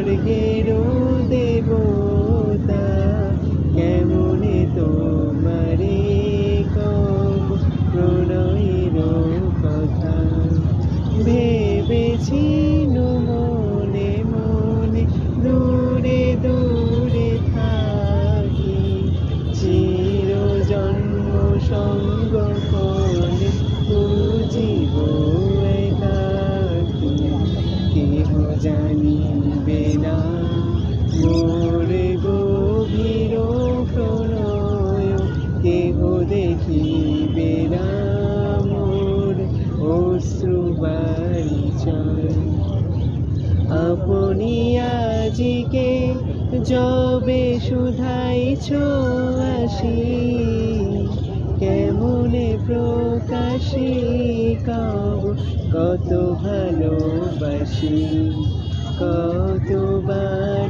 স্বর্গেরও দেবতা কেমনে তোমারে কব প্রণয়ের কথা ভেবেছি মনে মনে দূরে দূরে থাকি চির জন্ম সঙ্গ করে বুঝিব একাকী কেহ জানিবে না মোর গভীর প্রণয় কেহ দেখিবে না মোর অশ্রুবারিচয় আপনি আজিকে যবে শুধাইছ আসি কেমনে প্রকাশে কব কত ভালোবাসি কতবার